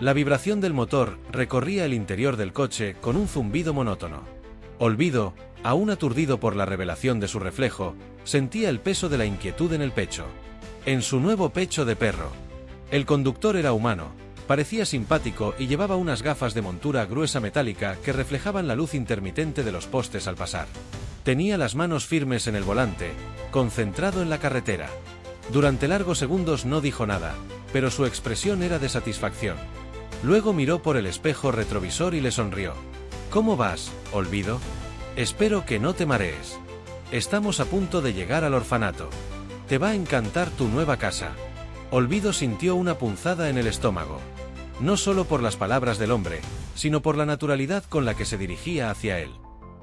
La vibración del motor recorría el interior del coche con un zumbido monótono. Olvido, aún aturdido por la revelación de su reflejo, sentía el peso de la inquietud en el pecho. En su nuevo pecho de perro. El conductor era humano, parecía simpático y llevaba unas gafas de montura gruesa metálica que reflejaban la luz intermitente de los postes al pasar. Tenía las manos firmes en el volante, concentrado en la carretera. Durante largos segundos no dijo nada, pero su expresión era de satisfacción. Luego miró por el espejo retrovisor y le sonrió. ¿Cómo vas, Olvido? Espero que no te marees. Estamos a punto de llegar al orfanato. Te va a encantar tu nueva casa. Olvido sintió una punzada en el estómago. No solo por las palabras del hombre, sino por la naturalidad con la que se dirigía hacia él.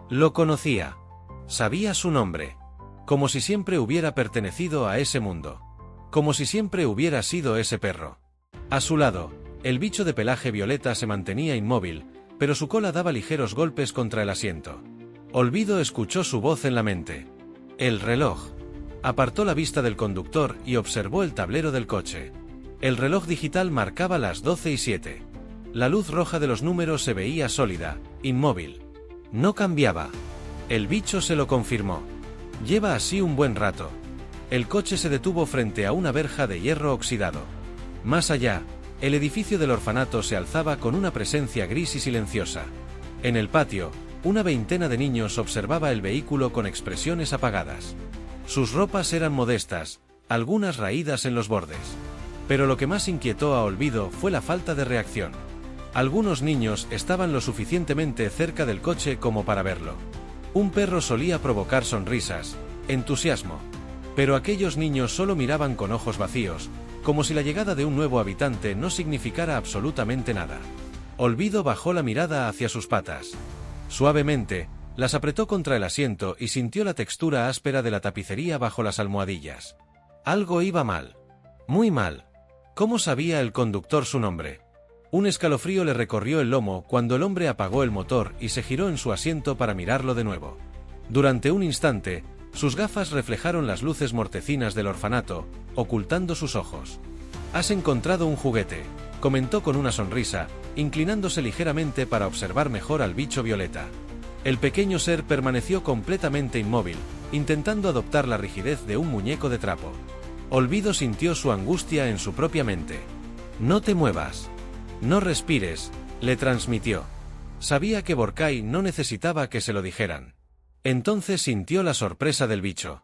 Lo conocía. Sabía su nombre. Como si siempre hubiera pertenecido a ese mundo. Como si siempre hubiera sido ese perro. A su lado, el bicho de pelaje violeta se mantenía inmóvil, pero su cola daba ligeros golpes contra el asiento. Olvido escuchó su voz en la mente. El reloj. Apartó la vista del conductor y observó el tablero del coche. El reloj digital marcaba las 12:07. La luz roja de los números se veía sólida, inmóvil. No cambiaba. El bicho se lo confirmó. Lleva así un buen rato. El coche se detuvo frente a una verja de hierro oxidado. Más allá, el edificio del orfanato se alzaba con una presencia gris y silenciosa. En el patio, una veintena de niños observaba el vehículo con expresiones apagadas. Sus ropas eran modestas, algunas raídas en los bordes. Pero lo que más inquietó a Olvido fue la falta de reacción. Algunos niños estaban lo suficientemente cerca del coche como para verlo. Un perro solía provocar sonrisas, entusiasmo. Pero aquellos niños solo miraban con ojos vacíos, como si la llegada de un nuevo habitante no significara absolutamente nada. Olvido bajó la mirada hacia sus patas. Suavemente, las apretó contra el asiento y sintió la textura áspera de la tapicería bajo las almohadillas. Algo iba mal. Muy mal. ¿Cómo sabía el conductor su nombre? Un escalofrío le recorrió el lomo cuando el hombre apagó el motor y se giró en su asiento para mirarlo de nuevo. Durante un instante, sus gafas reflejaron las luces mortecinas del orfanato, ocultando sus ojos. «Has encontrado un juguete», comentó con una sonrisa, inclinándose ligeramente para observar mejor al bicho violeta. El pequeño ser permaneció completamente inmóvil, intentando adoptar la rigidez de un muñeco de trapo. Olvido sintió su angustia en su propia mente. «No te muevas. No respires», le transmitió. Sabía que Borkai no necesitaba que se lo dijeran. Entonces sintió la sorpresa del bicho.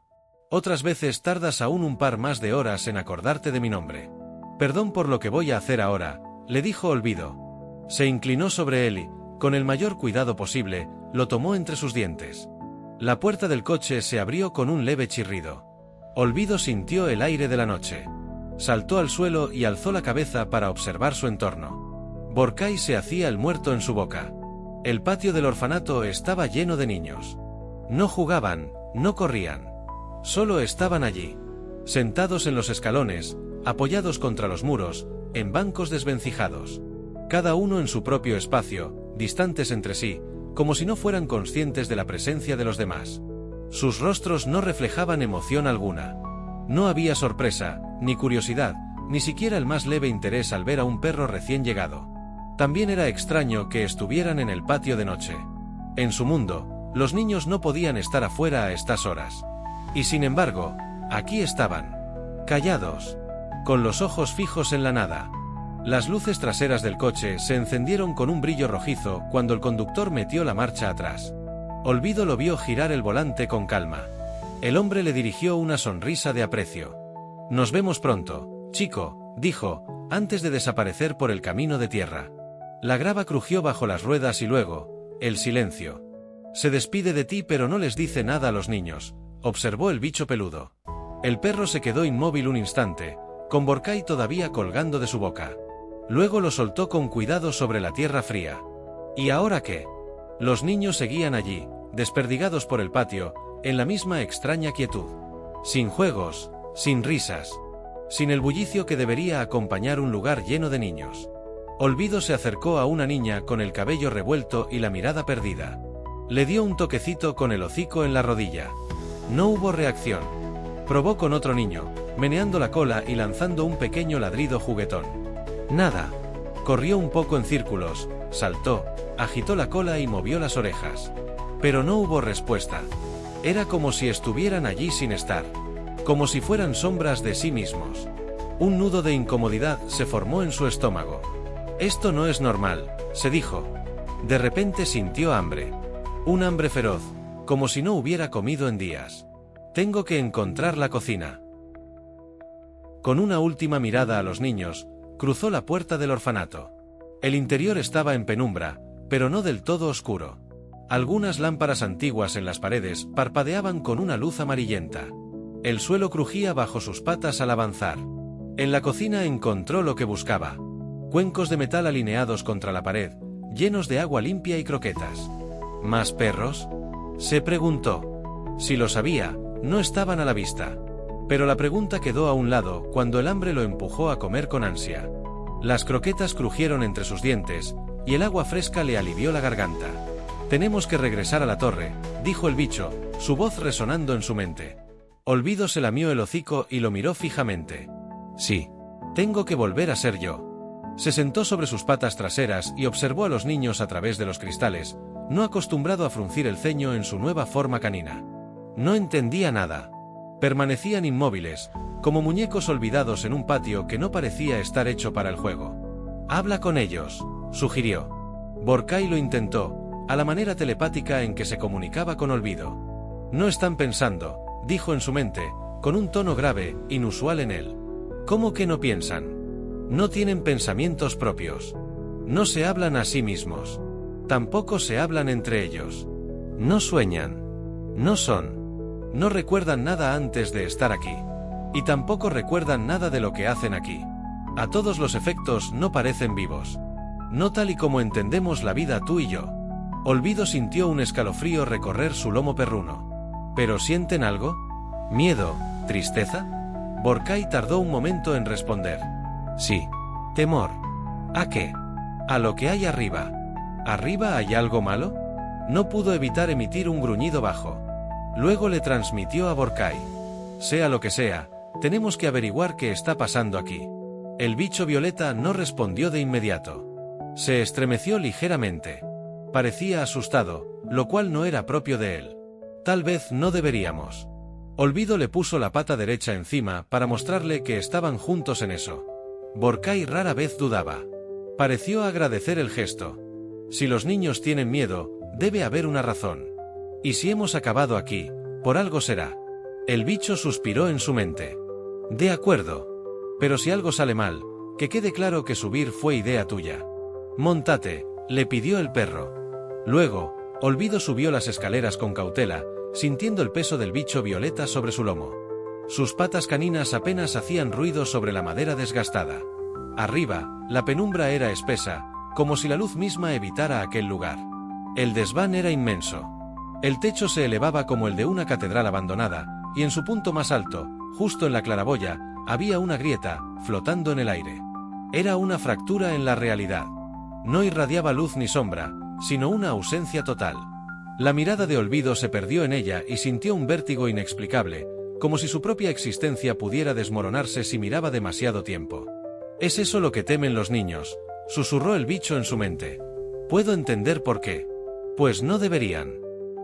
«Otras veces tardas aún un par más de horas en acordarte de mi nombre. Perdón por lo que voy a hacer ahora», le dijo Olvido. Se inclinó sobre él y, con el mayor cuidado posible, lo tomó entre sus dientes. La puerta del coche se abrió con un leve chirrido. Olvido sintió el aire de la noche. Saltó al suelo y alzó la cabeza para observar su entorno. Borkai se hacía el muerto en su boca. El patio del orfanato estaba lleno de niños. No jugaban, no corrían. Solo estaban allí, sentados en los escalones, apoyados contra los muros, en bancos desvencijados. Cada uno en su propio espacio, distantes entre sí, como si no fueran conscientes de la presencia de los demás. Sus rostros no reflejaban emoción alguna. No había sorpresa, ni curiosidad, ni siquiera el más leve interés al ver a un perro recién llegado. También era extraño que estuvieran en el patio de noche. En su mundo, los niños no podían estar afuera a estas horas. Y sin embargo, aquí estaban, callados, con los ojos fijos en la nada. Las luces traseras del coche se encendieron con un brillo rojizo cuando el conductor metió la marcha atrás. Olvido lo vio girar el volante con calma. El hombre le dirigió una sonrisa de aprecio. «Nos vemos pronto, chico», dijo, antes de desaparecer por el camino de tierra. La grava crujió bajo las ruedas y luego, el silencio. «Se despide de ti pero no les dice nada a los niños», observó el bicho peludo. El perro se quedó inmóvil un instante, con Borkai todavía colgando de su boca. Luego lo soltó con cuidado sobre la tierra fría. ¿Y ahora qué? Los niños seguían allí, desperdigados por el patio, en la misma extraña quietud. Sin juegos, sin risas, sin el bullicio que debería acompañar un lugar lleno de niños. Olvido se acercó a una niña con el cabello revuelto y la mirada perdida. Le dio un toquecito con el hocico en la rodilla. No hubo reacción. Probó con otro niño, meneando la cola y lanzando un pequeño ladrido juguetón. Nada. Corrió un poco en círculos, saltó, agitó la cola y movió las orejas. Pero no hubo respuesta. Era como si estuvieran allí sin estar. Como si fueran sombras de sí mismos. Un nudo de incomodidad se formó en su estómago. Esto no es normal, se dijo. De repente sintió hambre. Un hambre feroz, como si no hubiera comido en días. Tengo que encontrar la cocina. Con una última mirada a los niños, cruzó la puerta del orfanato. El interior estaba en penumbra, pero no del todo oscuro. Algunas lámparas antiguas en las paredes parpadeaban con una luz amarillenta. El suelo crujía bajo sus patas al avanzar. En la cocina encontró lo que buscaba. Cuencos de metal alineados contra la pared, llenos de agua limpia y croquetas. ¿Más perros?, se preguntó. Si lo sabía, no estaban a la vista. Pero la pregunta quedó a un lado cuando el hambre lo empujó a comer con ansia. Las croquetas crujieron entre sus dientes, y el agua fresca le alivió la garganta. Tenemos que regresar a la torre, dijo el bicho, su voz resonando en su mente. Olvido se lamió el hocico y lo miró fijamente. Sí. Tengo que volver a ser yo. Se sentó sobre sus patas traseras y observó a los niños a través de los cristales, no acostumbrado a fruncir el ceño en su nueva forma canina. No entendía nada. Permanecían inmóviles, como muñecos olvidados en un patio que no parecía estar hecho para el juego. Habla con ellos, sugirió. Borkai lo intentó, a la manera telepática en que se comunicaba con Olvido. No están pensando, dijo en su mente, con un tono grave, inusual en él. ¿Cómo que no piensan? No tienen pensamientos propios. No se hablan a sí mismos. Tampoco se hablan entre ellos. No sueñan. No son. No recuerdan nada antes de estar aquí. Y tampoco recuerdan nada de lo que hacen aquí. A todos los efectos no parecen vivos. No tal y como entendemos la vida tú y yo. Olvido sintió un escalofrío recorrer su lomo perruno. ¿Pero sienten algo? ¿Miedo? ¿Tristeza? Borkai tardó un momento en responder. Sí. Temor. ¿A qué? A lo que hay arriba. ¿Arriba hay algo malo? No pudo evitar emitir un gruñido bajo. Luego le transmitió a Borkai. Sea lo que sea, tenemos que averiguar qué está pasando aquí. El bicho violeta no respondió de inmediato. Se estremeció ligeramente. Parecía asustado, lo cual no era propio de él. Tal vez no deberíamos. Olvido le puso la pata derecha encima para mostrarle que estaban juntos en eso. Borkai rara vez dudaba. Pareció agradecer el gesto. Si los niños tienen miedo, debe haber una razón. Y si hemos acabado aquí, por algo será. El bicho suspiró en su mente. De acuerdo. Pero si algo sale mal, que quede claro que subir fue idea tuya. Móntate, le pidió el perro. Luego, Olvido subió las escaleras con cautela, sintiendo el peso del bicho violeta sobre su lomo. Sus patas caninas apenas hacían ruido sobre la madera desgastada. Arriba, la penumbra era espesa, como si la luz misma evitara aquel lugar. El desván era inmenso. El techo se elevaba como el de una catedral abandonada, y en su punto más alto, justo en la claraboya, había una grieta, flotando en el aire. Era una fractura en la realidad. No irradiaba luz ni sombra, sino una ausencia total. La mirada de Olvido se perdió en ella y sintió un vértigo inexplicable, como si su propia existencia pudiera desmoronarse si miraba demasiado tiempo. «¿Es eso lo que temen los niños?», susurró el bicho en su mente. «Puedo entender por qué. Pues no deberían.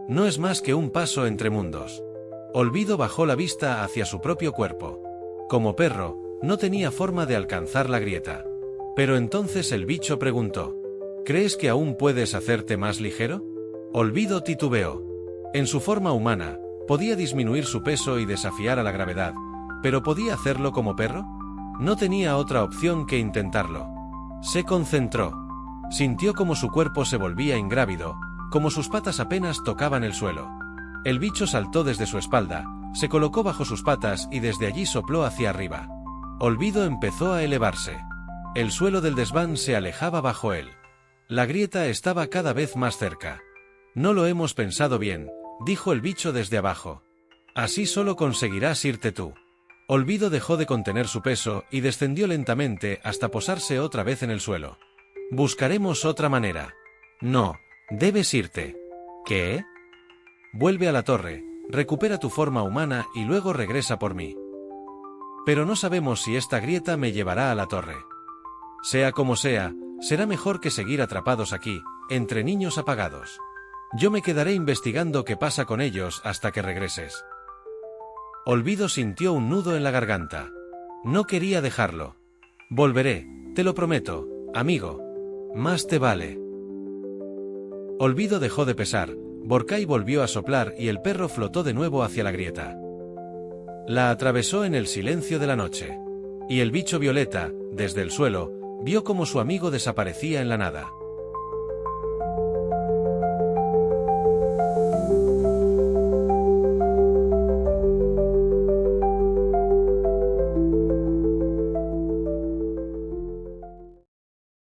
No es más que un paso entre mundos». Olvido bajó la vista hacia su propio cuerpo. Como perro, no tenía forma de alcanzar la grieta. Pero entonces el bicho preguntó: «¿Crees que aún puedes hacerte más ligero?». Olvido titubeó. En su forma humana, podía disminuir su peso y desafiar a la gravedad, pero ¿podía hacerlo como perro? No tenía otra opción que intentarlo. Se concentró. Sintió como su cuerpo se volvía ingrávido, como sus patas apenas tocaban el suelo. El bicho saltó desde su espalda, se colocó bajo sus patas y desde allí sopló hacia arriba. Olvido empezó a elevarse. El suelo del desván se alejaba bajo él. La grieta estaba cada vez más cerca. «No lo hemos pensado bien», dijo el bicho desde abajo. «Así solo conseguirás irte tú». Olvido dejó de contener su peso y descendió lentamente hasta posarse otra vez en el suelo. «Buscaremos otra manera». «No, debes irte». «¿Qué?». «Vuelve a la torre, recupera tu forma humana y luego regresa por mí». «Pero no sabemos si esta grieta me llevará a la torre». «Sea como sea, Será mejor que seguir atrapados aquí, entre niños apagados. Yo me quedaré investigando qué pasa con ellos hasta que regreses. Olvido sintió un nudo en la garganta. No quería dejarlo. Volveré, te lo prometo, amigo. Más te vale. Olvido dejó de pesar, Borcay volvió a soplar y el perro flotó de nuevo hacia la grieta. La atravesó en el silencio de la noche. Y el bicho violeta, desde el suelo, vio cómo su amigo desaparecía en la nada.